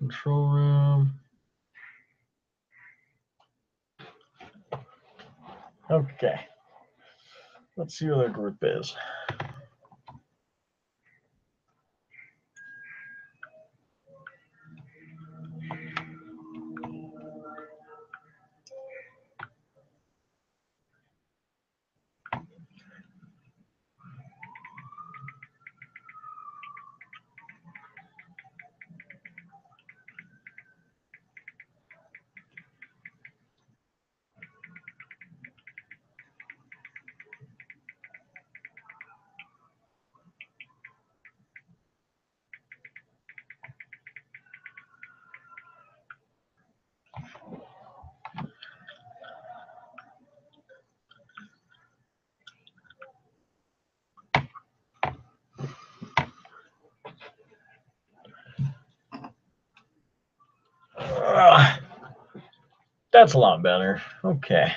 control room. Okay. Let's see who their group is. That's a lot better. Okay.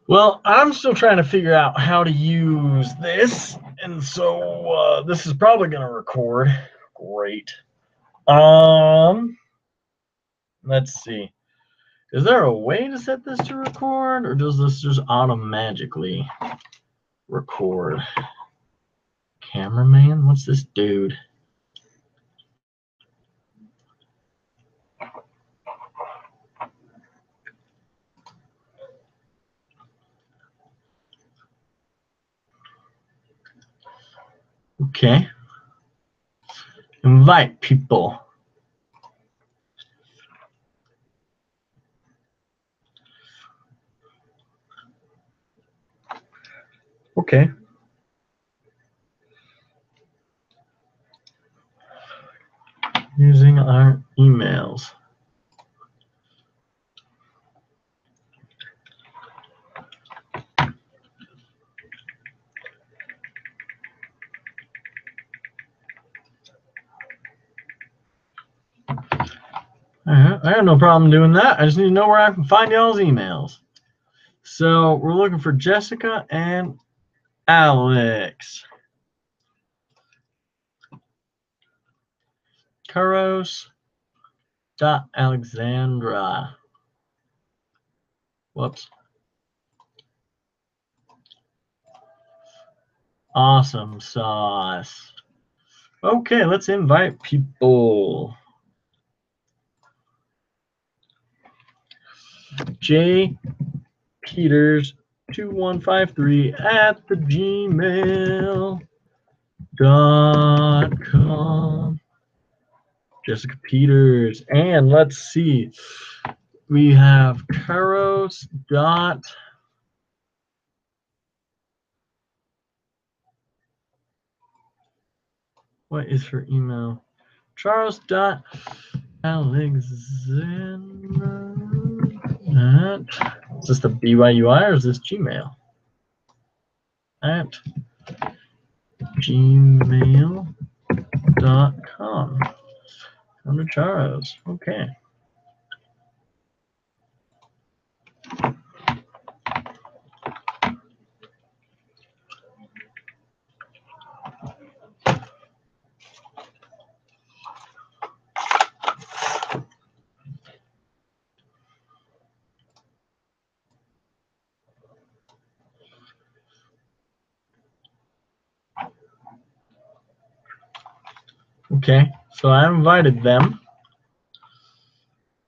Well, I'm still trying to figure out how to use this, and so this is probably going to record. Great. Let's see. Is there a way to set this to record, or does this just automatically record? Cameraman? What's this dude? Okay. Invite people. Okay. Using our emails. I have no problem doing that. I just need to know where I can find y'all's emails. So we're looking for Jessica and Alex. Karos.Alexandra. Whoops. Awesome sauce. Okay, let's invite people. J Peters 2153 at the gmail.com. Jessica Peters. And let's see. We have Karos. What is her email? Charles.Alexandra. Is this the BYUI or is this Gmail? At gmail.com. Under Charles. Okay. Okay, so I invited them.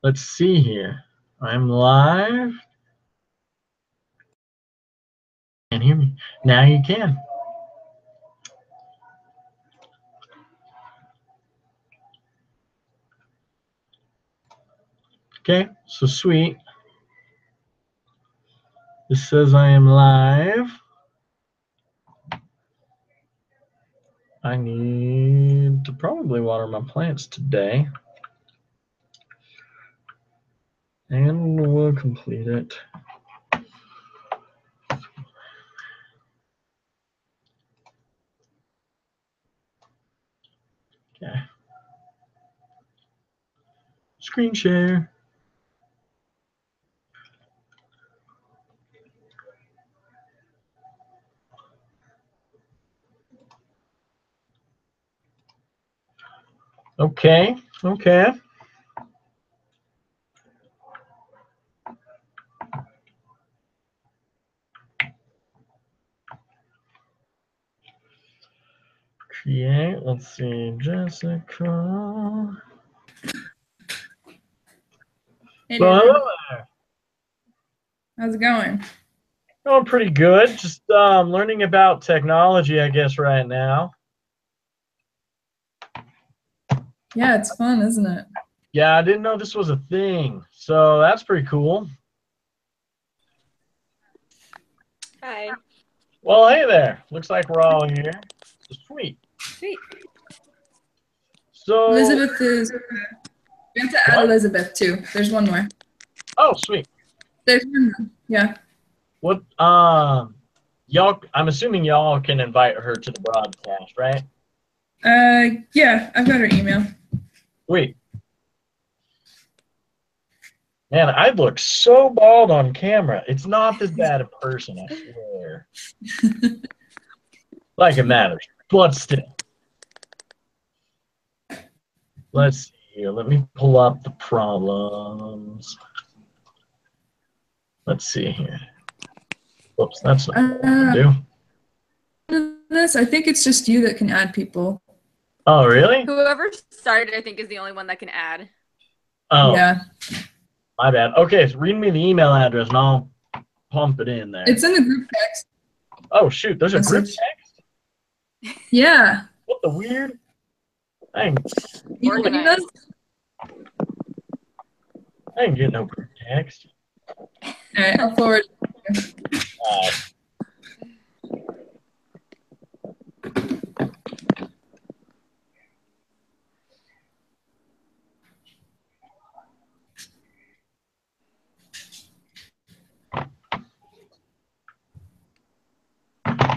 Let's see here. I'm live. Can't hear me. Now you can. Okay, so sweet. This says I am live. I need to probably water my plants today. And we'll complete it. Screen share. Okay, okay. Create, let's see, Jessica. Hey, Well, David. hello there. How's it going? Going pretty good. Just learning about technology, I guess, right now. Yeah, it's fun, isn't it? Yeah, I didn't know this was a thing, so that's pretty cool. Hi. Well, hey there. Looks like we're all here. Sweet. Sweet. So, Elizabeth is. We have to add What? Elizabeth too. There's one more. oh, sweet. There's one more. Yeah. What? Y'all. I'm assuming y'all can invite her to the broadcast, right? Yeah, I've got her email. Sweet. Man, I look so bald on camera. It's not this bad in person, I swear. Like it matters, but still. Let's see here. Let me pull up the problems. Let's see here. Whoops, that's not what I want to do. This, I think it's just you that can add people. Oh, really? Whoever started, I think, is the only one that can add. Oh, Yeah. my bad. Okay, so read me the email address and I'll pump it in there. It's in the group text. Oh, shoot. There's a group Message. text? Yeah. What the weird? Dang, You know Organized. I ain't getting no group text. All right, I'll forward. Uh,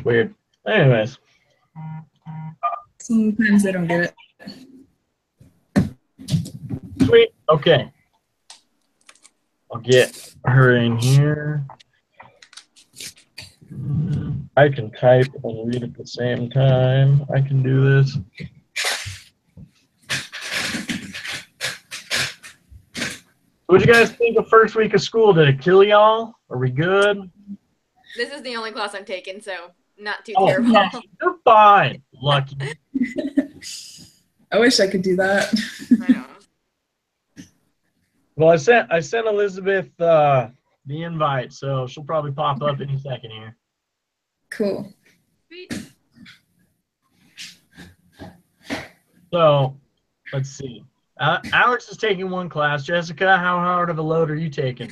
weird. Anyways. Sometimes they don't get it. Sweet. Okay. I'll get her in here. I can type and read at the same time. I can do this. What'd you guys think of first week of school? Did it kill y'all? Are we good? This is the only class I'm taking, so not too Oh, terrible. yeah, you're fine. Lucky. I wish I could do that. I know. Well, I sent Elizabeth the invite, so she'll probably pop up any second here. Cool. Sweet. So, let's see. Alex is taking one class. Jessica, how hard of a load are you taking?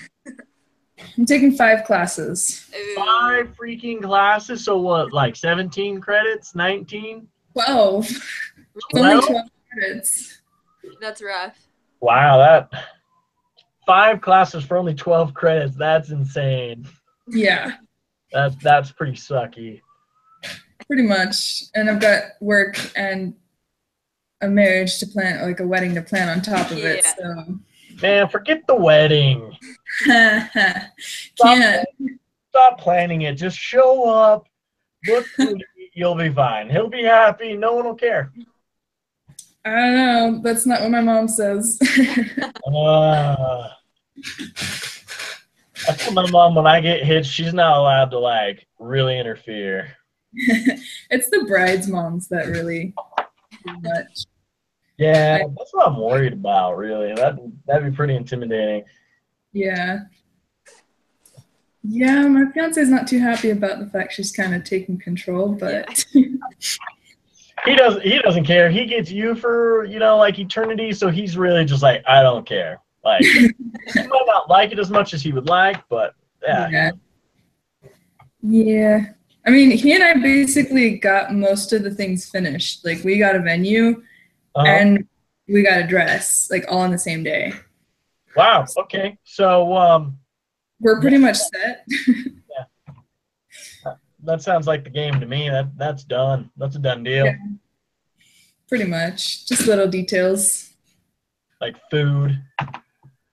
I'm taking 5 classes. Ooh. 5 freaking classes. So what, like 17 credits? 19? 12. It's only 12? 12 credits. That's rough. Wow, that 5 classes for only 12 credits. That's insane. Yeah, That's pretty sucky. pretty much. And I've got work and a marriage to plan, like a wedding to plan on top of it. Yeah. So Man, forget the wedding. can't. Stop planning it. Just show up. Look good. You'll be fine. He'll be happy. No one will care. I don't know. That's not what my mom says. I told my mom when I get hitched, she's not allowed to like really interfere. It's the bride's moms that really do much. Yeah, that's what I'm worried about. Really, that'd be pretty intimidating. Yeah. Yeah, my fiance's not too happy about the fact she's kind of taking control, but He doesn't care. He gets you for like eternity, so he's really just like, I don't care. Like he might not like it as much as he would like, but yeah. Yeah. I mean, he and I basically got most of the things finished. Like we got a venue and we got a dress, like all on the same day. Wow. Okay. So we're pretty much set. Yeah. That sounds like the game to me. That's done. That's a done deal. Yeah. Pretty much. Just little details. Like food,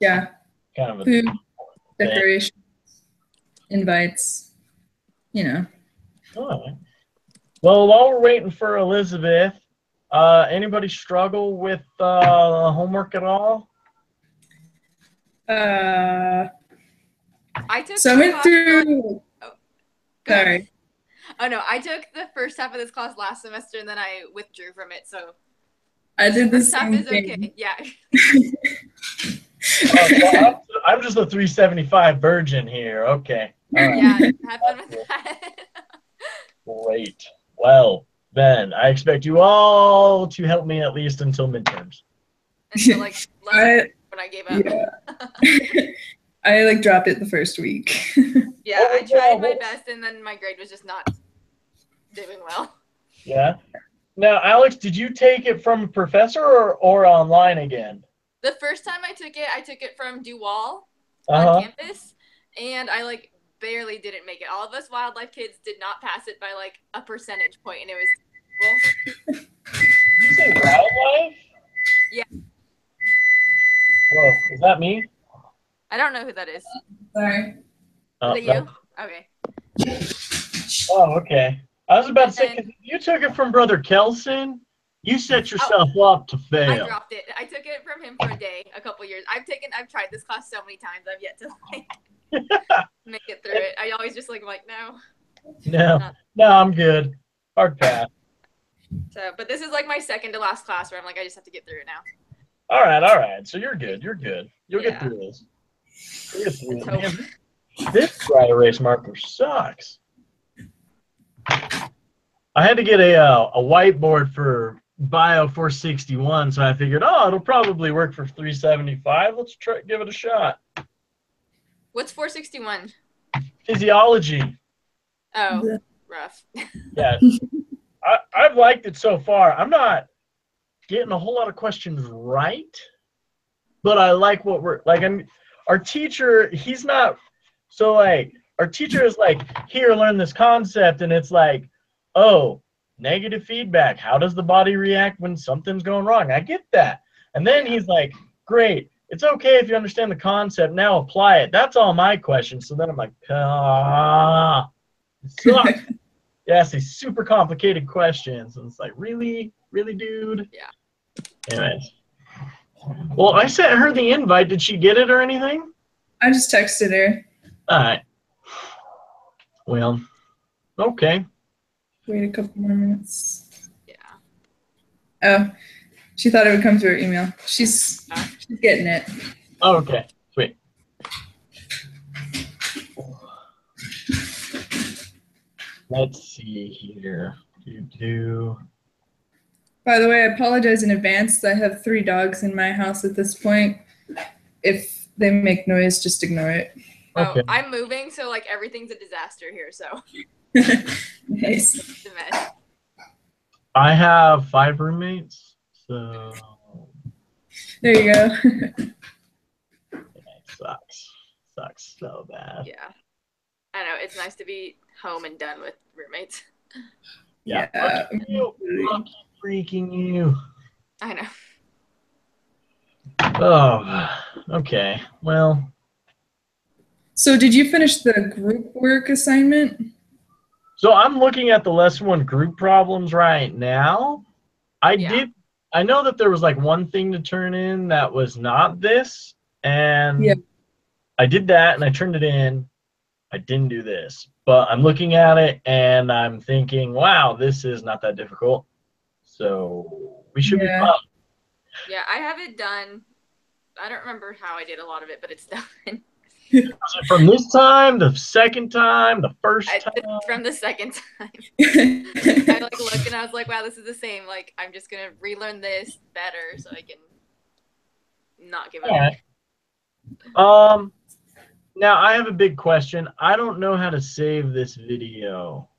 Yeah, kind of a food, thing. decorations, invites, you know. All right. Well, while we're waiting for Elizabeth, anybody struggle with homework at all? I took So I the went class through. Go ahead. Sorry. Oh no, I took the first half of this class last semester and then I withdrew from it. So I did the first half same is thing. okay. Yeah. Well, I'm just a 375 virgin here. Okay. All right. Yeah. Have fun with that. Great. Well, then I expect you all to help me at least until midterms. Until like I- when I gave up. Yeah. I like dropped it the first week. Yeah, Oh, I tried my yeah. best and then my grade was just not doing well. Yeah. Now, Alex, did you take it from a professor or online again? The first time I took it from Duwall Uh-huh. on campus, and I like barely didn't make it. All of us wildlife kids did not pass it by like a percentage point, and it was Did you say wildlife? Yeah. Whoa, is that me? I don't know who that is. Sorry. Oh, Is it you? Okay. Oh, okay. I was about to say, And- 'cause if you took it from Brother Kelson, you set yourself up to I fail. dropped it. I took it from him for a day, a couple years. I've tried this class so many times. I've yet to like make it through it. I always just like no. No, I'm good. Hard pass. So, but this is like my second to last class where I'm like, I just have to get through it now. All right. So you're good. You'll get Yeah. through this. You'll get through it. Let's Man, this dry erase marker sucks. I had to get a whiteboard for Bio 461, so I figured, it'll probably work for 375. Let's give it a shot. What's 461? Physiology. Oh, rough. Yeah. I've liked it so far. I'm not getting a whole lot of questions right, but I like what we're like. Our teacher, he's not so like our teacher is like, here, learn this concept, and it's like, oh, negative feedback. How does the body react when something's going wrong? I get that. And then he's like, great. It's okay if you understand the concept. Now apply it. That's all my questions. So then I'm like, it sucks. Yes, these super complicated questions. And it's like, really? Really, dude? Yeah. Anyways. Well, I sent her the invite. Did she get it or anything? I just texted her. All right. Well, okay. Wait a couple more minutes. Yeah. Oh, she thought it would come through her email. She's getting it. Oh, okay. Sweet. Let's see here. By the way, I apologize in advance that I have 3 dogs in my house at this point. If they make noise, just ignore it. Okay. Oh, I'm moving, so like everything's a disaster here. So Nice. it's a mess. I have 5 roommates, so There you go. it sucks so bad. Yeah. I know it's nice to be home and done with roommates. Yeah. Yeah. Lucky freaking you. I know. Oh, okay. Well, So did you finish the group work assignment? so I'm looking at the lesson 1 group problems right now. Yeah. I know that there was like one thing to turn in that was not this, and Yeah. I did that and I turned it in. I didn't do this, but I'm looking at it and I'm thinking, wow, this is not that difficult. So we should be Yeah. fine. Yeah, I have it done. I don't remember how I did a lot of it, but it's done. Was it from this time, the second time, the first time? From the second time. I like looked and I was like, wow, this is the same. Like, I'm just gonna relearn this better so I can not give up. All right. Now I have a big question. I don't know how to save this video.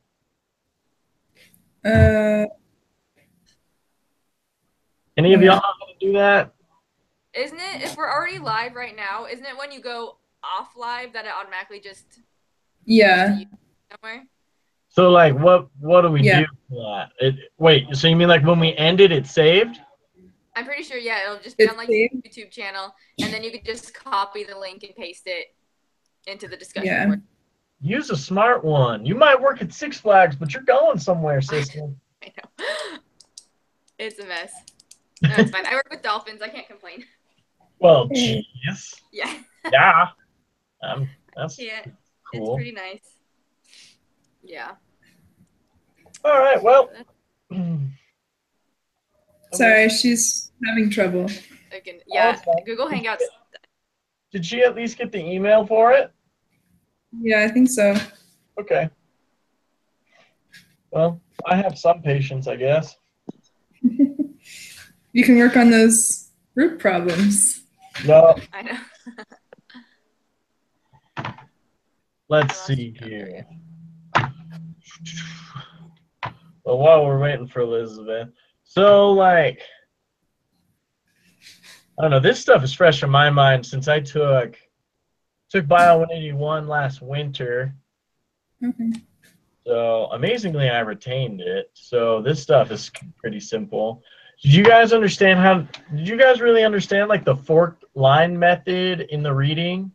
Uh, Any of y'all know how to do that? Isn't it, if we're already live right now, isn't it when you go off live that it automatically just yeah. somewhere? So like, what do we Yeah. do for that? Wait, so you mean like when we end it, it's saved? I'm pretty sure, yeah, it'll just be on like saved? YouTube channel, and then you could just copy the link and paste it into the discussion Yeah. board. Use a smart one. You might work at Six Flags, but you're going somewhere, sister. I know. It's a mess. No, it's fine. I work with dolphins. I can't complain. Well, jeez. Yeah. Yeah. That's Yeah. cool. It's pretty nice. Yeah. All right. Well. Sorry, she's having trouble. Again, yeah. Oh, Google Hangouts. Did she at least get the email for it? Yeah, I think so. Okay. Well, I have some patience, I guess. You can work on those root problems. No. I know. Let's see here. Well, while we're waiting for Elizabeth, so like, I don't know, this stuff is fresh in my mind since I took Bio 181 last winter. Okay. So amazingly, I retained it. So this stuff is pretty simple. Did you guys really understand like the forked line method in the reading?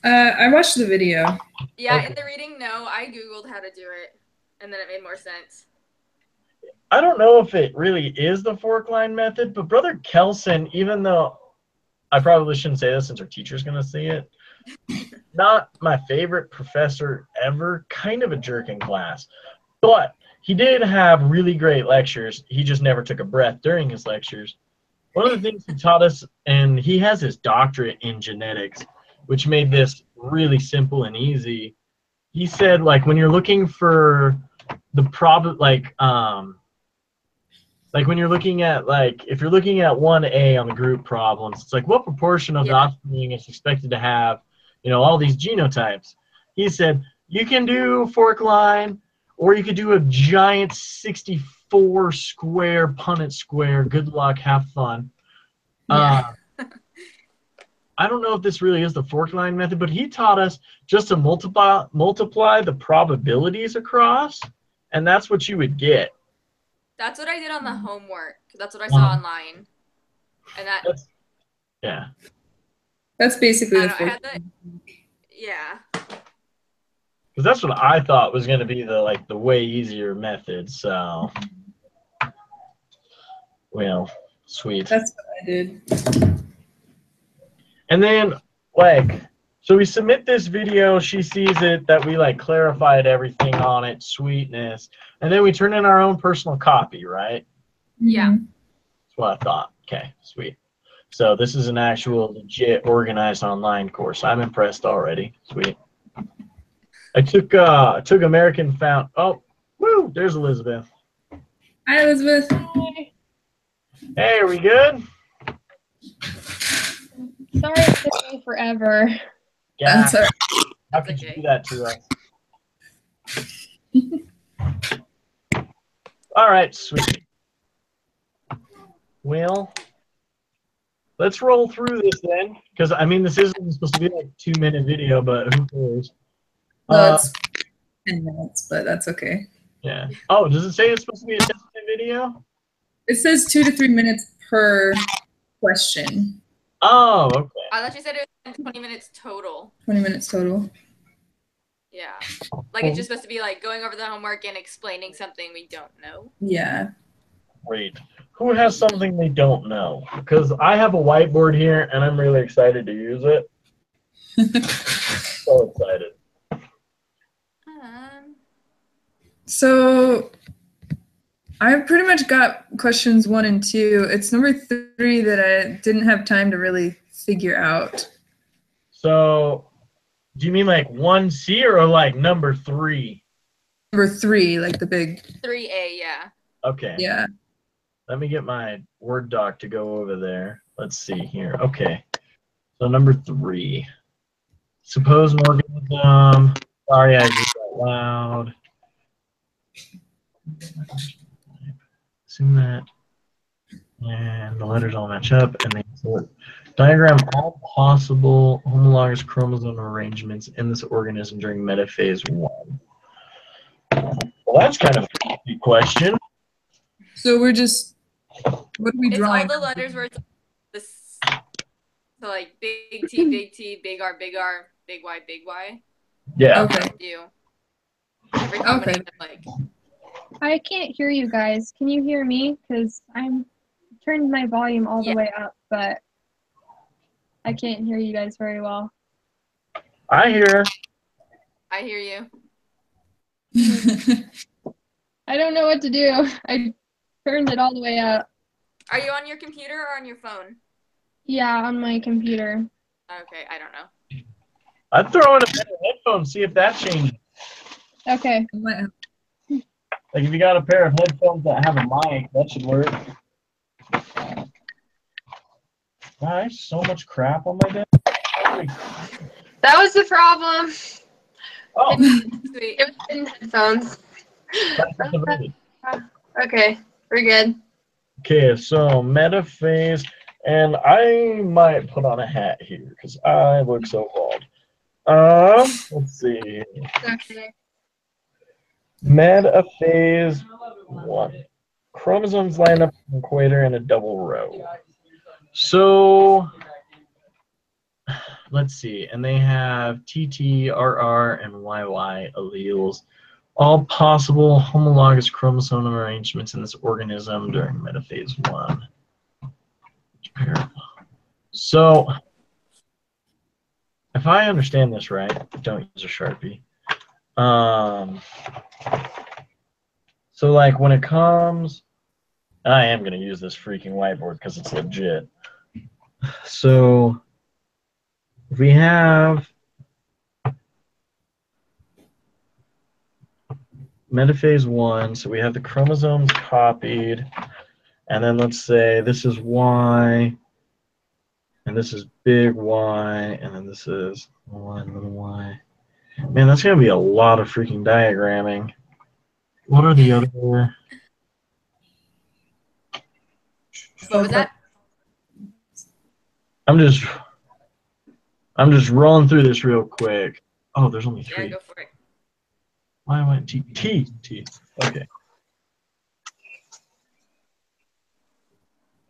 I watched the video. Yeah, Okay. in the reading, no. I Googled how to do it, and then it made more sense. I don't know if it really is the fork line method, but Brother Kelson, even though I probably shouldn't say this since our teacher's going to see it, not my favorite professor ever, kind of a jerk in class. But he did have really great lectures. He just never took a breath during his lectures. One of the things he taught us, and he has his doctorate in genetics, which made this really simple and easy. He said, like, when you're looking for the when you're looking at, like, if you're looking at 1A on the group problems, it's like, what proportion of the offspring is expected to have, all these genotypes? He said, you can do fork line, or you could do a giant 64 square Punnett square. Good luck, have fun. Yeah. I don't know if this really is the fork line method, but he taught us just to multiply the probabilities across, and that's what you would get. That's what I did on the homework. That's what I saw online. And yeah. That's basically the I fork. had that. Yeah. Because that's what I thought was going to be the way easier method. So, well, sweet. That's what I did. And then, so we submit this video. She sees it, that we clarified everything on it, sweetness, and then we turn in our own personal copy, right? Yeah. That's what I thought. Okay, sweet. So this is an actual legit organized online course. I'm impressed already. Sweet. I took American Found. Oh, woo! There's Elizabeth. Hi, Elizabeth. Hi. Hey, are we good? Sorry it took me forever. Yeah. That's all right. How could you do that to us? All right, sweet. Well, let's roll through this then, because this isn't supposed to be like a 2-minute video, but who cares? No, it's 10 minutes, but that's okay. Yeah. Oh, does it say it's supposed to be a 10-minute video? It says 2 to 3 minutes per question. Oh, okay. I thought you said it was 20 minutes total. 20 minutes total. Yeah. It's just supposed to be going over the homework and explaining something we don't know. Yeah. Great. Who has something they don't know? Because I have a whiteboard here, and I'm really excited to use it. So excited. So I've pretty much got questions 1 and 2. It's number 3 that I didn't have time to really figure out. So do you mean 1C or number 3? Number 3, the big. 3A, yeah. Okay. Yeah. Let me get my Word doc to go over there. Let's see here. Okay. So number 3. Suppose an organism. Sorry, I used that loud. Assume that. And the letters all match up, and they sort. Diagram all possible homologous chromosome arrangements in this organism during metaphase 1. Well, that's kind of a tricky question. So we're just What are we It's all drawing? the letters where it's this, so like big T, big R, big Y, big Y. Yeah. Okay. You. Every combination of like. I can't hear you guys. Can you hear me? Because I'm turned my volume all the way up, but I can't hear you guys very well. I hear. I hear you. I don't know what to do. I turned it all the way up. Are you on your computer or on your phone? Yeah, on my computer. Okay, I don't know. I'd throw in a pair of headphones, see if that changes. Okay. Like if you got a pair of headphones that have a mic, that should work. Wow, I have so much crap on my desk. Holy crap. That was the problem. Oh, Sweet. It was in headphones. that's diverted. Okay, we're good. Okay, so metaphase, and I might put on a hat here because I look so bald. Let's see. Okay. Metaphase 1. Chromosomes line up in equator in a double row. So let's see, and they have TT, RR, and YY alleles, all possible homologous chromosome arrangements in this organism during metaphase 1. So, if I understand this right, don't use a Sharpie. So like when it comes, I am going to use this freaking whiteboard because it's legit. So, we have metaphase 1, so we have the chromosomes copied, and then let's say this is Y, and this is big Y, and then this is one little Y. Man, that's going to be a lot of freaking diagramming. What are the other... What was that? I'm just rolling through this real quick. Oh, there's only 3. Yeah, go for it. Why went T? T. Okay.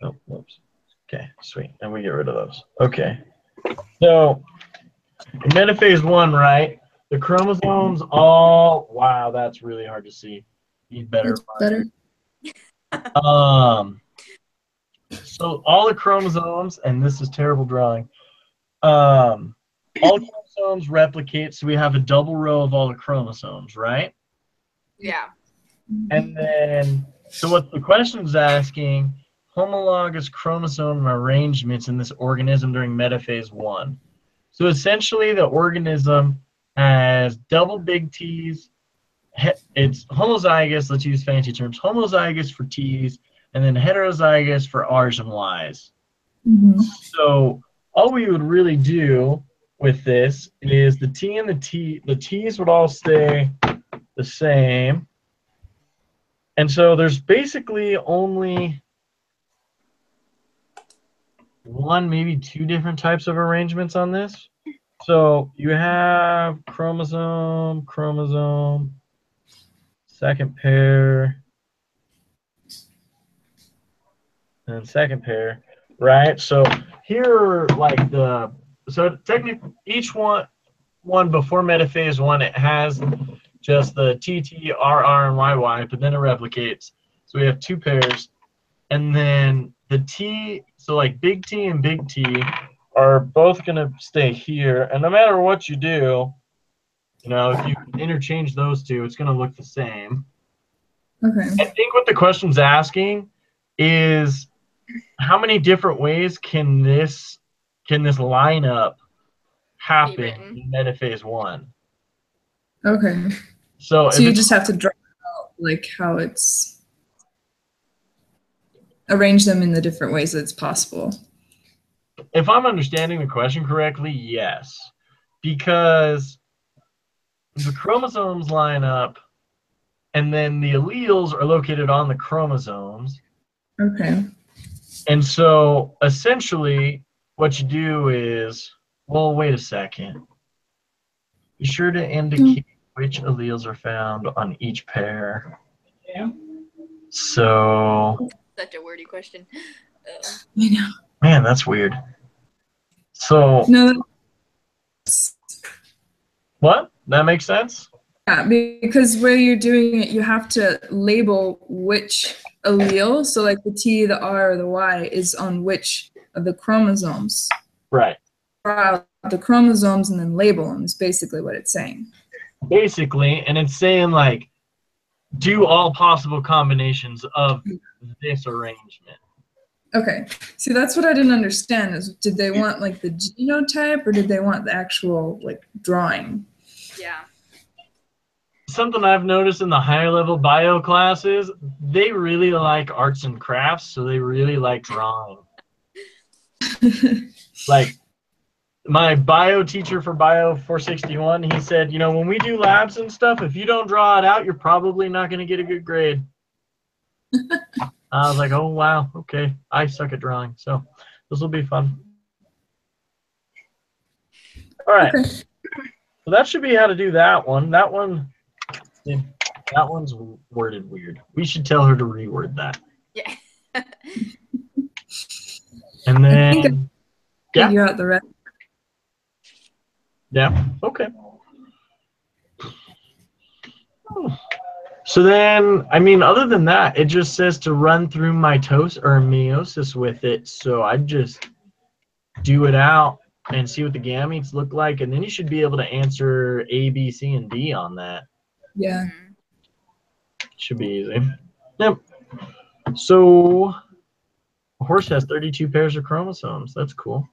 Oh, whoops. Okay, sweet. And we get rid of those. Okay. So, in metaphase 1, right? The chromosomes all. Wow, that's really hard to see. Need better. Better. So all the chromosomes, and this is terrible drawing. All chromosomes replicate, so we have a double row of all the chromosomes, right? Yeah. And then, so what the question is asking, homologous chromosome arrangements in this organism during metaphase 1. So essentially, the organism has double big T's. It's homozygous, let's use fancy terms, homozygous for T's, and then heterozygous for R's and Y's. Mm-hmm. So all we would really do with this is the T and the T's would all stay the same. And so there's basically only 1, maybe 2 different types of arrangements on this. So you have chromosome, second pair, and second pair, right? So here, like so technically each one before metaphase 1, it has just the TT, RR, and YY, but then it replicates. So we have 2 pairs, and then the T, so like big T and big T are both gonna stay here, and no matter what you do, you know, if you interchange those 2, it's gonna look the same. Okay. I think what the question's asking is how many different ways can this lineup happen in metaphase 1? Okay. So you just have to draw out like how it's arrange them in the different ways that it's possible. If I'm understanding the question correctly, yes. Because the chromosomes line up and then the alleles are located on the chromosomes. Okay. And so essentially what you do is, well, wait a second. Be sure to indicate which alleles are found on each pair. So Such a wordy question. I know. Man, that's weird. So No, what? That makes sense? yeah, because where you're doing it, you have to label which allele. So like the T, the R, or the Y is on which of the chromosomes. Right. Draw out the chromosomes and then label them is basically what it's saying. Basically, and it's saying like, do all possible combinations of this arrangement. Okay. See, that's what I didn't understand is did they want like the genotype or did they want the actual like drawing? Yeah. Something I've noticed in the higher level bio classes, they really like arts and crafts, so they really like drawing. Like my bio teacher for Bio 461, he said, you know, when we do labs and stuff, if you don't draw it out, you're probably not going to get a good grade. I was like, oh, wow, okay. I suck at drawing, so this will be fun. All right. Okay. So that should be how to do that one. That one's worded weird. We should tell her to reword that. Yeah. And then, yeah. Figure out the rest. Yeah, okay. So then, I mean, other than that, it just says to run through mitosis or meiosis with it. So I'd just do it out and see what the gametes look like, and then you should be able to answer A, B, C, and D on that. Yeah. Should be easy. Yep. So a horse has 32 pairs of chromosomes. That's cool.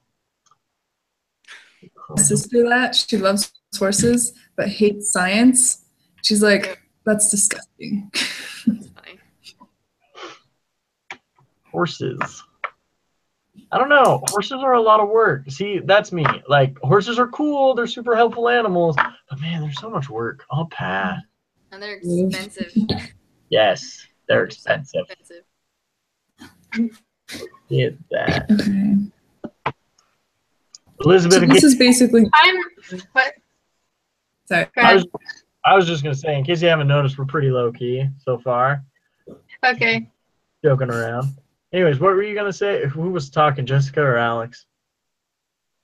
My sister that she loves horses but hates science. She's like, that's disgusting. That's funny. Horses. I don't know. Horses are a lot of work. See, that's me. Like, horses are cool. They're super helpful animals. But, man, there's so much work. I'll pass. And they're expensive. Yes, they're expensive. Get that. Okay. Elizabeth, So this is basically What? sorry. Go ahead. I was just going to say, in case you haven't noticed, we're pretty low-key so far. Okay. Joking around. Anyways, what were you going to say? Who was talking, Jessica or Alex?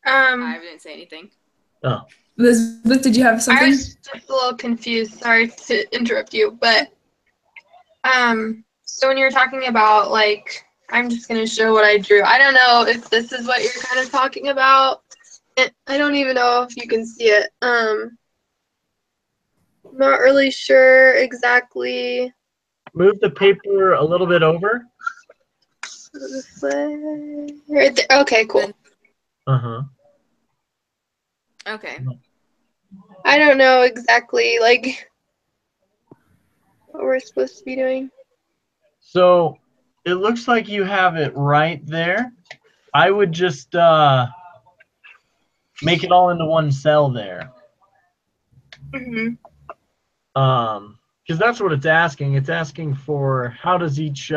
I didn't say anything. Oh. Elizabeth, did you have I something? was just a little confused. Sorry to interrupt you, but so when you were talking about like, I'm just gonna show what I drew. I don't know if this is what you're kind of talking about. I don't even know if you can see it. Not really sure exactly. Move the paper a little bit over. This way. Right there. Okay, cool. Uh-huh. Okay. I don't know exactly like what we're supposed to be doing. So it looks like you have it right there. I would just make it all into one cell there. Mm-hmm. Because that's what it's asking. It's asking for how does each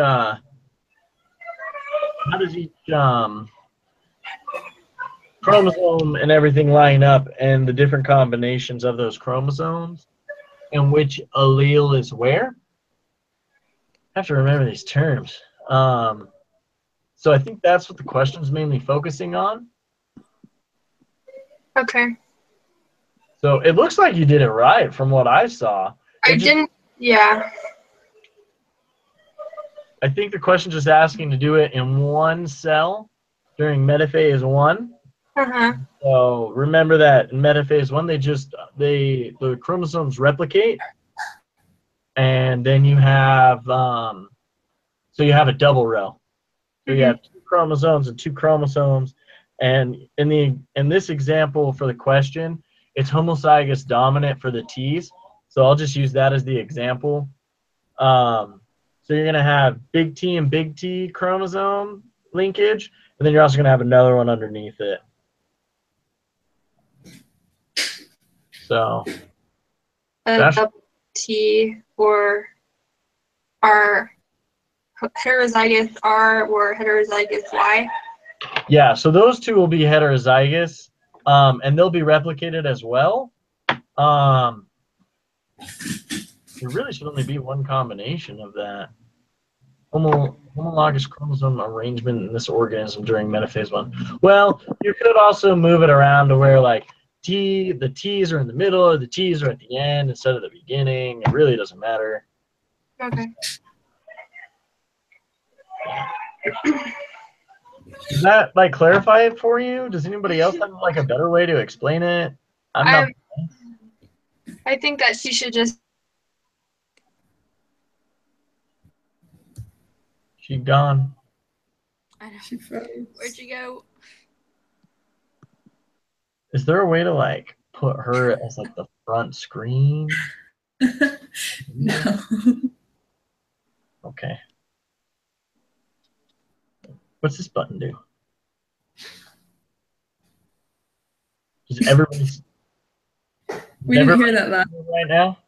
chromosome and everything line up, and the different combinations of those chromosomes, and which allele is where. I have to remember these terms. So I think that's what the question's mainly focusing on. Okay. So it looks like you did it right from what I saw. Yeah. I think the question's just asking to do it in one cell during metaphase 1. Uh-huh. So remember that in metaphase 1, the chromosomes replicate, and then you have so you have a double row. So you have 2 chromosomes and 2 chromosomes, and in this example for the question, it's homozygous dominant for the T's. So I'll just use that as the example. So you're going to have big T and big T chromosome linkage, and then you're also going to have another one underneath it. So Double T or R heterozygous R or heterozygous Y. yeah, so those 2 will be heterozygous, and they'll be replicated as well. There really should only be one combination of that. homologous chromosome arrangement in this organism during metaphase 1. Well, you could also move it around to where like the T's are in the middle or the T's are at the end instead of the beginning. It really doesn't matter. Okay. Does that like clarify it for you? Does anybody else have like a better way to explain it? I'm not. I think that she should just. She gone. I know. She froze. Where'd you go? Is there a way to like put her as like the front screen? No. Okay. What's this button do? Does everybody? We didn't hear that last. Right now.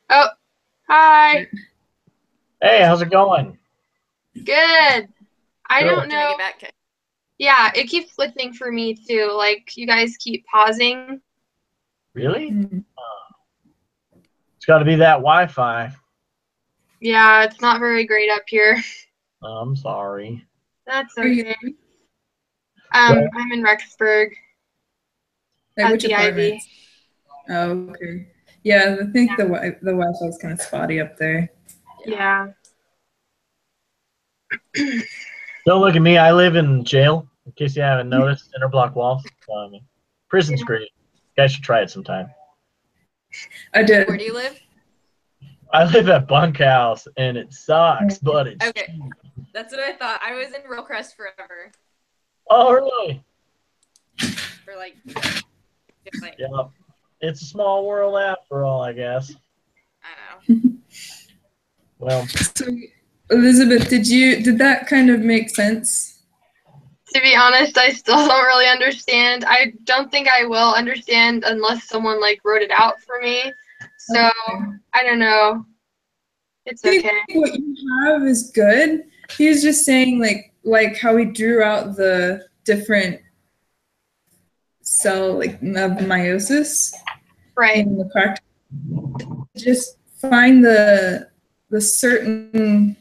Oh, hi. Hey, how's it going? Good. I Good. don't Can I know. get back? Okay. Yeah, it keeps glitching for me too. Like you guys keep pausing. Really? Mhm. It's got to be that Wi-Fi. Yeah, it's not very great up here. I'm sorry. That's Are you- okay. Well- I'm in Rexburg Like at which the apartment? Ivy. Oh, okay. Yeah, I think the Wi-Fi is kind of spotty up there. Yeah. Don't look at me. I live in jail. In case you haven't noticed, inner block walls. Prison's Yeah. great. You guys should try it sometime. I did. Where do you live? I live at bunkhouse and it sucks, but it's Okay. cheap. That's what I thought. I was in Rillcrest forever Oh, really? for like. Yeah. It's a small world after all, I guess. I know. Well, So, Elizabeth, did that kind of make sense? To be honest, I still don't really understand. I don't think I will understand unless someone like wrote it out for me. So Okay. I don't know. It's I think okay. what you have is good. He was just saying like how he drew out the different cell like of meiosis Right. in the practice. Just find the certain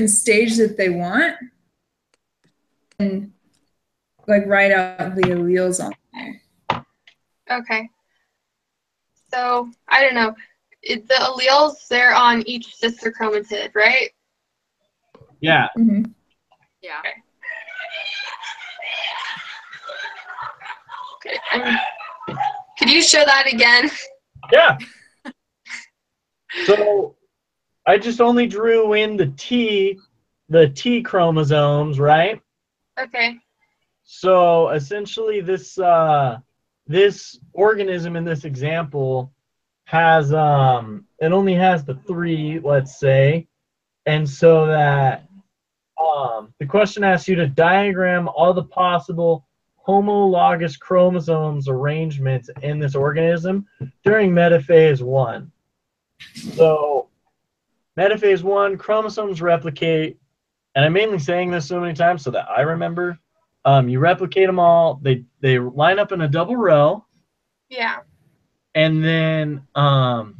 stage that they want and like write out the alleles on there. Okay. So I don't know. The alleles, they're on each sister chromatid, right? yeah. Mhm. Yeah. Okay. Could you show that again? Yeah. So I just only drew in the T chromosomes, right? Okay. So essentially this this organism in this example has it only has the 3, let's say. And so that the question asks you to diagram all the possible homologous chromosomes arrangements in this organism during metaphase 1. So metaphase 1, chromosomes replicate, and I'm mainly saying this so many times so that I remember. You replicate them all. They line up in a double row, Yeah. and then the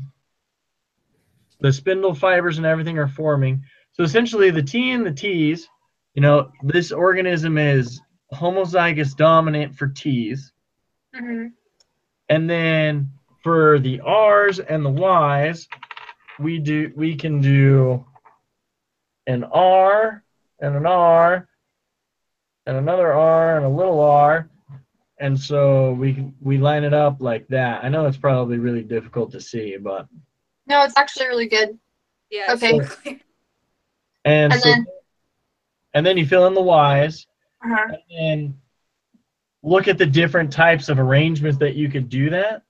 spindle fibers and everything are forming. So essentially, the T and the T's, this organism is homozygous dominant for T's, Mhm. and then for the R's and the Y's, we can do an R and an R and another R and a little r, and so we line it up like that. I know it's probably really difficult to see, but No, it's actually really good. Yeah. Okay. So, and And so then- and then you fill in the Y's, Uh-huh. and then look at the different types of arrangements that you could do that.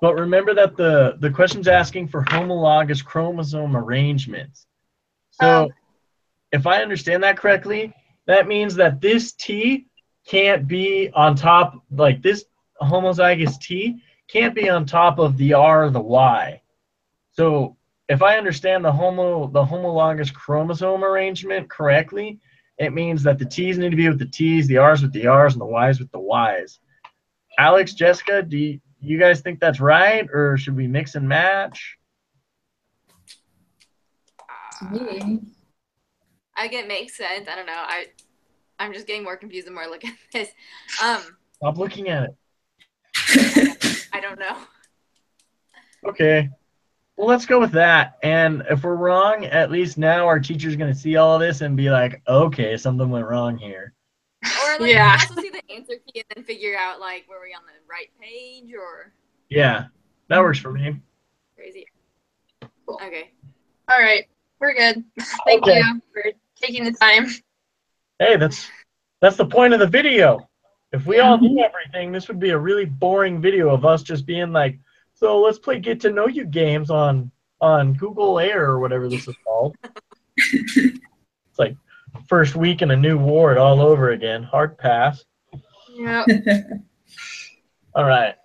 But remember that the question's asking for homologous chromosome arrangements. So if I understand that correctly, that means that this T can't be on top, like this homozygous T can't be on top of the R or the Y. So if I understand the homologous chromosome arrangement correctly, it means that the T's need to be with the T's, the R's with the R's, and the Y's with the Y's. Alex, Jessica, do you guys think that's right, or should we mix and match? To me, it makes sense. I don't know. I'm just getting more confused the more I look at this. Stop looking at it. I don't know. Okay. Well, let's go with that. And if we're wrong, at least now our teacher's going to see all of this and be like, okay, something went wrong here. Or like Yeah. you can also see the answer key and then figure out like were we on the right page or Yeah, that works for me. crazy. Cool. Okay. All right. We're good. Thank Okay. you for taking the time. Hey, that's the point of the video. If we all knew everything, this would be a really boring video of us just being like, so let's play get to know you games on Google Air or whatever this is called. It's like first week in a new ward all over again. Hard pass. Yeah. All right.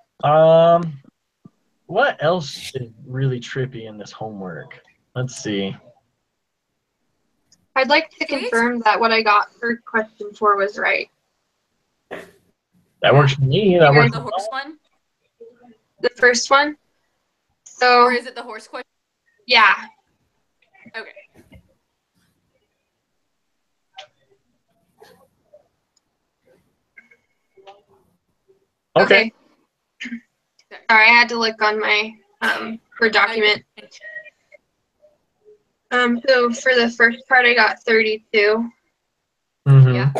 What else is really trippy in this homework? Let's see. I'd like to confirm that what I got for question 4 was right. That works for me. That works. The horse one? The first one. So Or is it the horse question? yeah. Okay. Okay. Sorry, I had to look on my for document. So for the first part, I got 32, Mm-hmm. Yeah.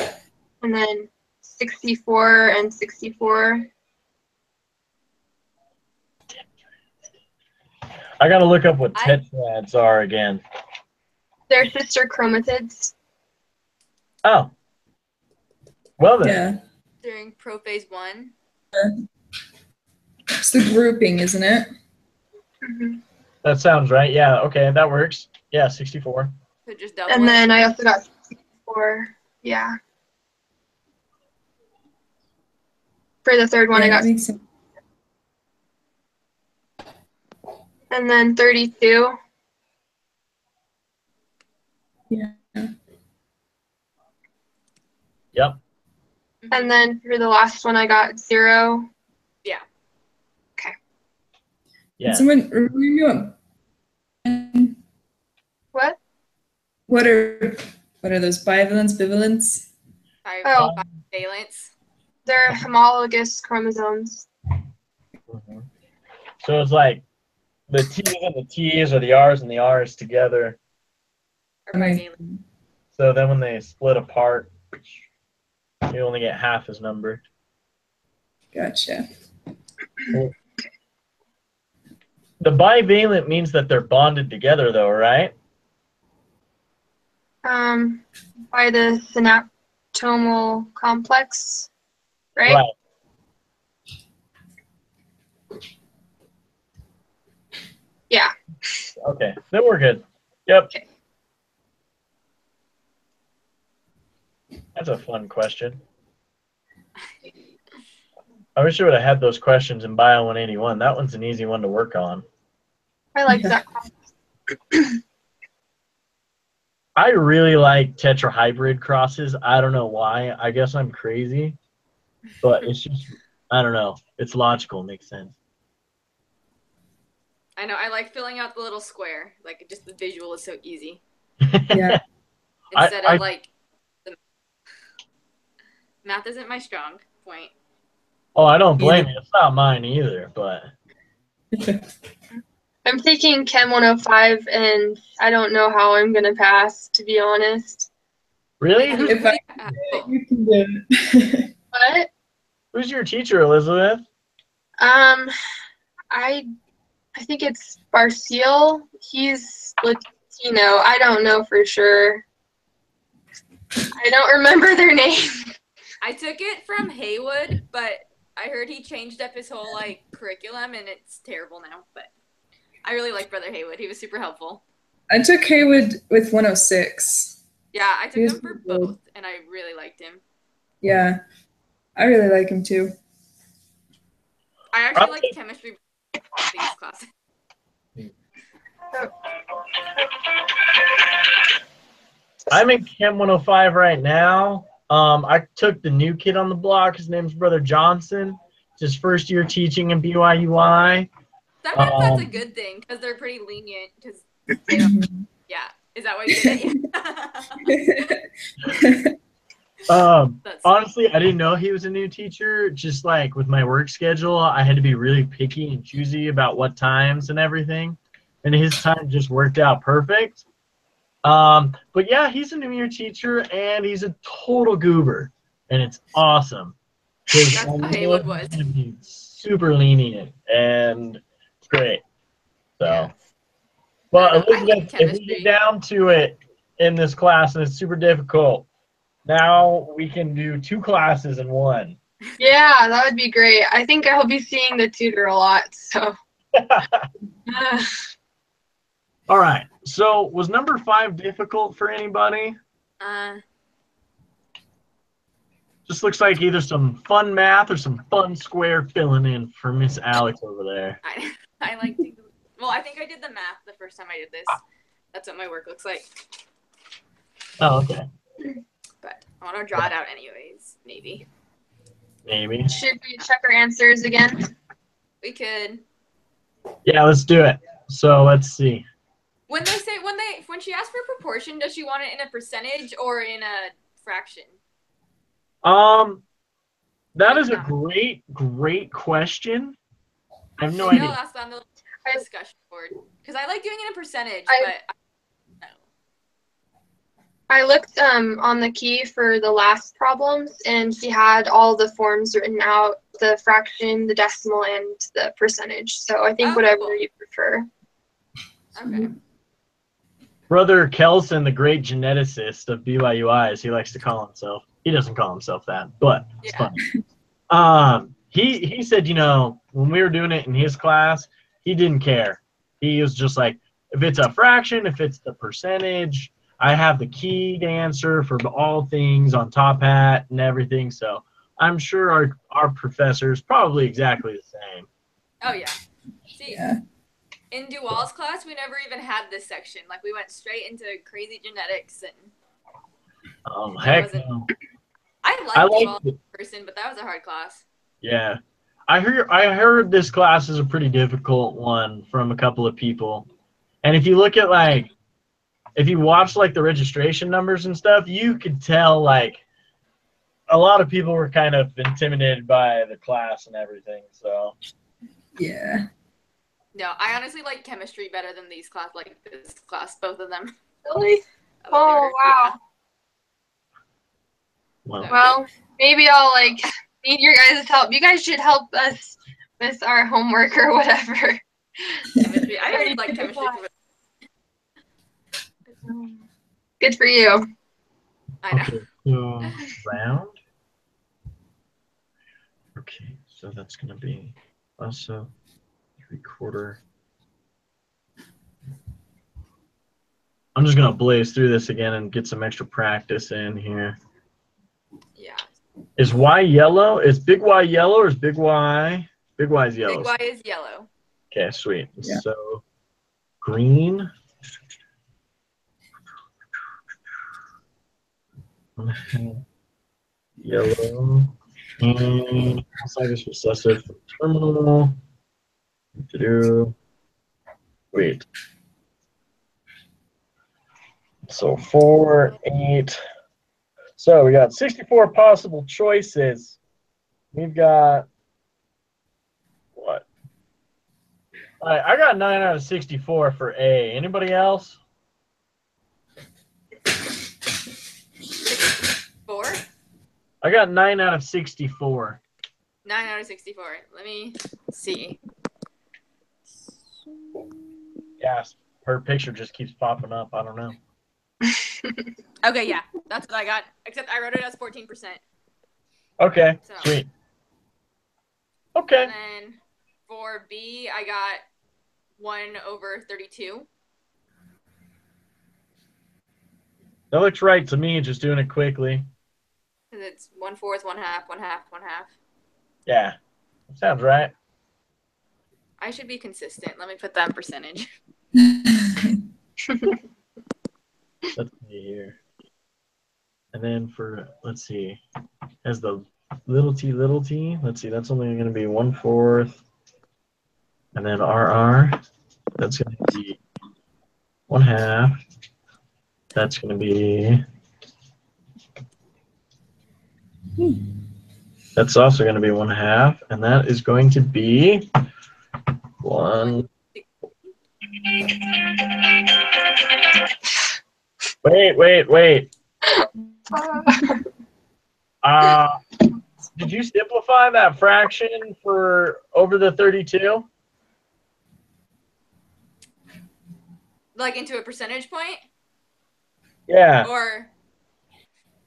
and then 64 and 64. I gotta look up what I- tetrads are again. They're sister chromatids. Oh. Well then. Yeah. During prophase 1. It's the grouping, isn't it? Mhm. That sounds right. Yeah, okay, that works. Yeah, 64. So just double And it. then I also got 64. Yeah. For the third one, Yeah, I got, that makes sense. and then 32. Yeah. Yep. And then for the last one, I got 0. Yeah. Someone remind me What? what are those bivalents, bivalents? Oh. Valence. They're homologous chromosomes. Mhm. So it's like the T's and the T's or the R's and the R's together. Or Okay. bivalent. So then when they split apart, you only get half his number. Gotcha. The bivalent means that they're bonded together though, right? By the synaptomal complex, right? Yeah. Okay. Then we're good. Yep. Okay. That's a fun question. I wish I would have had those questions in Bio 181. That one's an easy one to work on. I like that. I really like tetrahybrid crosses. I don't know why. I guess I'm crazy. But it's just, I don't know. It's logical. Makes sense. I know. I like filling out the little square. Like just the visual is so easy. Yeah. Instead I- of like the math isn't my strong point. Oh, I don't blame you. It's not mine either, but I'm taking Chem 105, and I don't know how I'm gonna pass, to be honest. really? If I you can do it. But Who's your teacher, Elizabeth? I think it's Barciel. He's Latino. I don't know for sure. I don't remember their name. I took it from Haywood, but I heard he changed up his whole like curriculum and it's terrible now. But I really like Brother Haywood. He was super helpful. I took Haywood with 106. Yeah, I took He was him for pretty good. both, and I really liked him. Yeah. I really like him too. I actually like chemistry these classes. I'm in Chem 105 right now. I took the new kid on the block. His name's Brother Johnson. It's his first year teaching in BYUI. Sometimes that's a good thing because they're pretty lenient. Because yeah, Is that why you did it? That's Honestly, I didn't know he was a new teacher. Just like with my work schedule, I had to be really picky and choosy about what times and everything. And his time just worked out perfect. But yeah, he's a new year teacher and he's a total goober. And it's awesome. 'Cause That's I how know Haywood was. he's gonna be super lenient and it's great. So, Yeah. well, I like Elizabeth, if we chemistry. get down to it in this class and it's super difficult, now we can do 2 classes in one. Yeah, that would be great. I think I'll be seeing the tutor a lot, so. All right. So was number 5 difficult for anybody? Just looks like either some fun math or some fun square filling in for Miss Alex over there. I like to. Well, I think I did the math the first time I did this. That's what my work looks like. Oh, okay. But I want to draw it out anyways. Maybe Maybe. Should we check our answers again? we could. Yeah, let's do it. So let's see. When she asks for proportion, does she want it in a percentage or in a fraction? That is a great question. I have no Maybe idea. I'll ask on the discussion board because I like doing it in percentage, I- but no. I looked on the key for the last problems, and she had all the forms written out, the fraction, the decimal, and the percentage. So I think Oh, whatever cool. you prefer. Okay. Brother Kelson, the great geneticist of BYU, as he likes to call himself. He doesn't call himself that, but it's Yeah. funny. He said, when we were doing it in his class, he didn't care. He was just like, if it's a fraction, if it's the percentage, I have the keyed answer for all things on Top Hat and everything. So I'm sure our professor is probably exactly the same. Oh yeah. See, Yeah. in Dual's class, we never even had this section. Like we went straight into crazy genetics, and Heck wasn't- no. I like Dual it. person, but that was a hard class. Yeah. I heard this class is a pretty difficult one from a couple of people. And if you look at if you watch the registration numbers and stuff, you could tell a lot of people were kind of intimidated by the class and everything. So Yeah. No, I honestly like chemistry better than this class, both of them. Really? I thought they Oh, were- wow. well, Well, maybe I'll need your guys' help. You guys should help us with our homework or whatever. Chemistry. I already like chemistry. Good for you. I know. okay, so round. Okay, so that's gonna be also 3/4. I'm just gonna blaze through this again and get some extra practice in here. Yeah. Is Y yellow? Is big Y yellow or is big Y? Big Y is yellow. Big Y is yellow. Okay, sweet. Yeah. So green. Yellow. And homozygous recessive for terminal. To do. Wait. So 4, 8. So we got 64 possible choices. We've got what? All right, I got 9 out of 64 for A. Anybody else? 4? I got 9 out of 64. 9 out of 64. Let me see. Yeah, her picture just keeps popping up. I don't know. Okay, yeah, that's what I got. Except I wrote it as 14%. Okay, So. sweet. Okay. And then for B, I got 1/32. That looks right to me, just doing it quickly. Because it's 1/4, 1/2, 1/2, 1/2. Yeah, that sounds right. I should be consistent. Let me put that in percentage. Let's see here. And then for, let's see, as the little t, let's see, that's only going to be 1/4. And then RR, that's going to be 1/2. That's going to be. That's also going to be 1/2, and that is going to be 1. Wait. Did you simplify that fraction for over the 32? Like into a percentage point? Yeah. Or,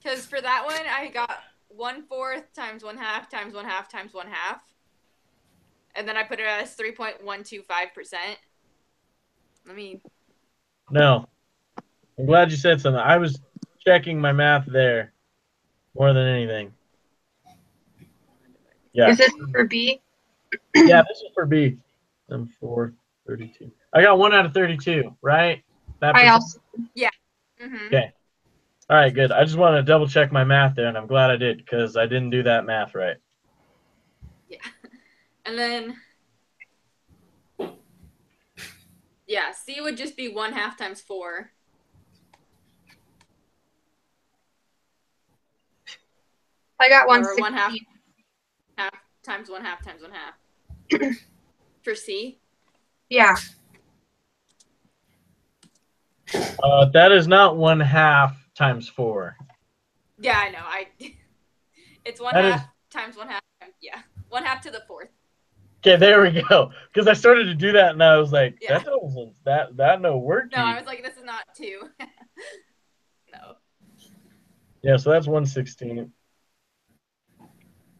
because for that one, I got 1/4 times 1/2 times 1/2 times 1/2. And then I put it as 3.125%. Let me. No. I'm glad you said something. I was checking my math there more than anything. Yeah. Is this for B? Yeah, this is for B. I'm 432. I got 1 out of 32, right? That I percent? also. Mm-hmm. Okay. All right, good. I just want to double check my math there, and I'm glad I did because I didn't do that math right. Yeah. And then, yeah, C would just be 1/2 times 4. I got Or 160. 1/2 times 1/2 times 1/2. For C? Yeah. That is not 1/2 times 4. Yeah, I know. It's 1/2 That is- times 1/2. Yeah. 1/2 to the 4th. Okay, there we go. Because I started to do that, and I was like, Yeah. that doesn't that no work. No, I was like, this is not 2. No. Yeah, so that's 1/16.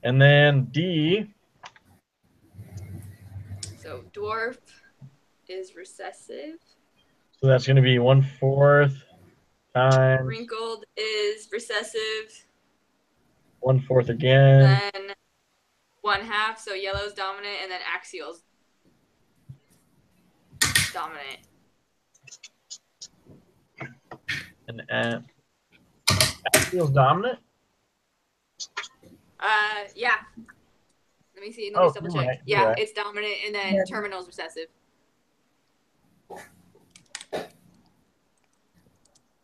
And then D. So dwarf is recessive. So that's going to be 1/4 times Wrinkled is recessive. 1/4 again. Then 1/2, so yellow's dominant, and then axial's dominant. And axial's dominant? Yeah. Let me see. Let me just double you're check. right, you're Yeah, right. it's dominant, and then Yeah. terminal's recessive.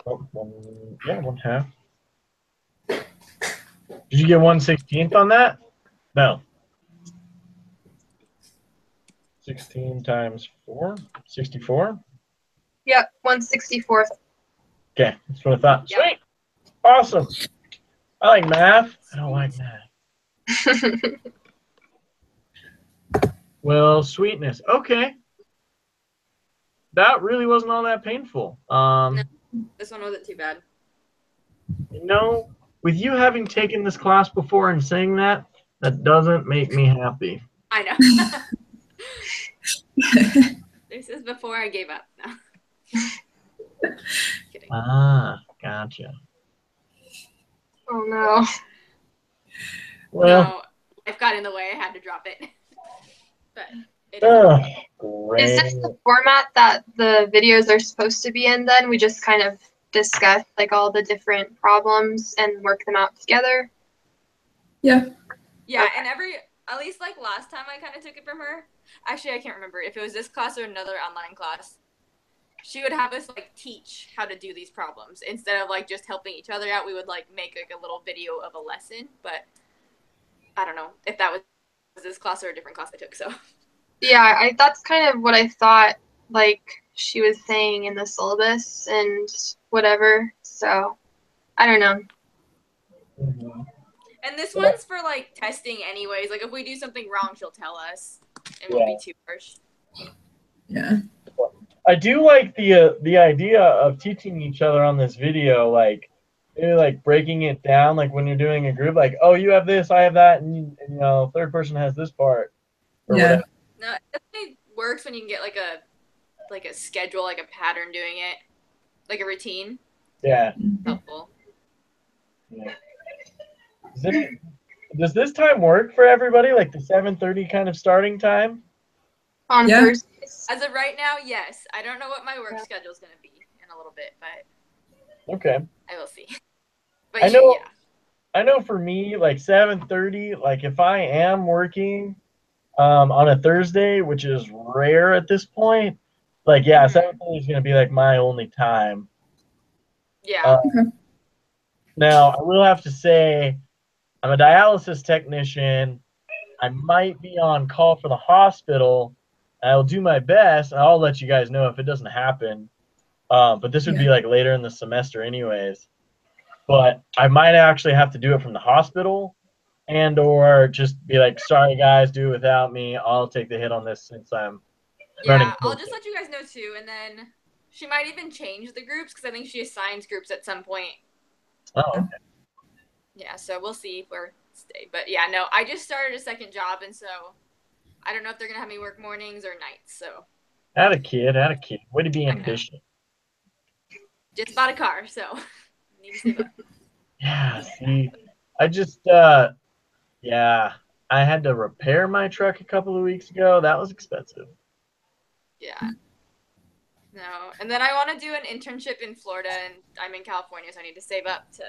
Oh, 1/2. Did you get 1/16 on that? No. 16 times 4, 64. Yep. 1/64. Okay, that's what I thought. Yep. Sweet. Awesome. I like math. I don't like math. Well, sweetness. Okay. That really wasn't all that painful. This one wasn't too bad. You know, with you having taken this class before and saying that, that doesn't make me happy. I know. This is before I gave up. No. Kidding. Ah, gotcha. Oh no. Well, No, life got in the way. I had to drop it. But it great. Is this the format that the videos are supposed to be in then? We just kind of discuss like all the different problems and work them out together? Yeah. Yeah, and at least like last time I kind of took it from her. Actually, I can't remember if it was this class or another online class. She would have us like teach how to do these problems instead of like just helping each other out. We would like make like a little video of a lesson, but I don't know if that was this class or a different class I took. So Yeah, that's kind of what I thought like she was saying in the syllabus and whatever. So I don't know. Mhm. and this one's for like testing anyways. Like if we do something wrong, she'll tell us. It won't be too harsh. Yeah. I do like the idea of teaching each other on this video, like maybe like breaking it down, like when you're doing a group, like, oh, you have this, I have that, and you know, third person has this part, or Yeah. whatever. No, it definitely works when you can get like a schedule, like a pattern doing it, like a routine. Yeah. Helpful. Yeah. Does this time work for everybody? Like the 7:30 kind of starting time? On Yeah. Thursdays. As of right now, yes. I don't know what my work schedule is going to be in a little bit, but Okay. I will see. But I know. yeah. I know for me, like 7:30, like if I am working on a Thursday, which is rare at this point, like yeah, Mhm. 7:30 is gonna be like my only time. Yeah. Now, I will have to say, I'm a dialysis technician. I might be on call for the hospital. I'll do my best. I'll let you guys know if it doesn't happen. But this would be like later in the semester anyways. But I might actually have to do it from the hospital and or just be like, sorry guys, do it without me. I'll take the hit on this since I'm running. Yeah, I'll just let you guys know too, and then she might even change the groups because I think she assigns groups at some point. Oh, okay. Yeah, so we'll see where stay. But yeah, no, I just started a second job, and so I don't know if they're gonna have me work mornings or nights. So Had a kid. Way to be I know. ambitious. Just bought a car, so need to save up. Yeah, see, I just yeah, I had to repair my truck a couple of weeks ago. That was expensive. Yeah. No, and then I want to do an internship in Florida, and I'm in California, so I need to save up to.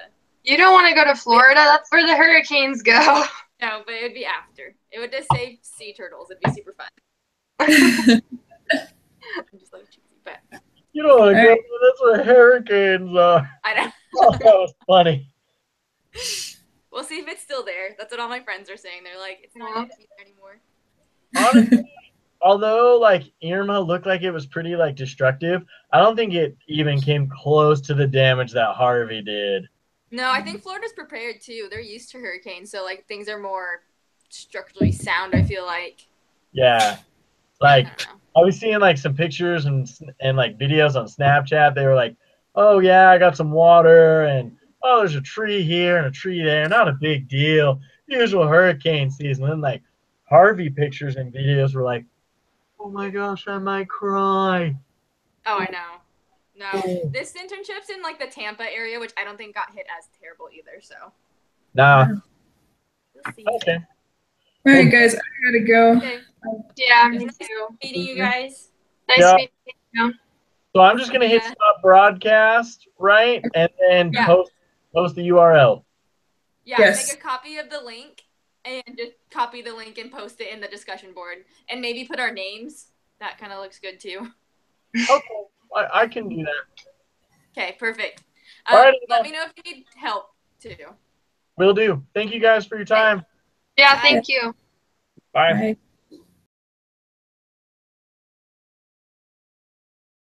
You don't want to go to Florida? That's where the hurricanes go. No, but it would be after. It would just save sea turtles. It'd be super fun. I'm just like cheesy, but You know what? That's where hurricanes are. I know. Oh, that was funny. We'll see if it's still there. That's what all my friends are saying. They're like, it's not going to be there anymore. Honestly, although like Irma looked like it was pretty like destructive, I don't think it even came close to the damage that Harvey did. No, I think Florida's prepared too. They're used to hurricanes, so like things are more structurally sound, I feel like. Yeah. Like I was seeing like some pictures and like videos on Snapchat. They were like, "Oh yeah, I got some water and oh there's a tree here and a tree there. Not a big deal. Usual hurricane season." And then like Harvey pictures and videos were like, "Oh my gosh, I might cry." Oh, I know. No, this internship's in like the Tampa area, which I don't think got hit as terrible either. So. Nah. We'll see. Okay. All right, guys, I gotta go. Okay. Yeah, It was me nice too. meeting you guys. Nice Yeah. meeting you. So I'm just gonna hit Yeah. stop broadcast, right, and then Yeah. post the URL. Yeah, Yes. make a copy of the link and just copy the link and post it in the discussion board, and maybe put our names. That kind of looks good too. Okay, I can do that. Okay, perfect. All right. Let me know if you need help too. Will do. Thank you guys for your time. Yeah, thank you. Bye. Bye.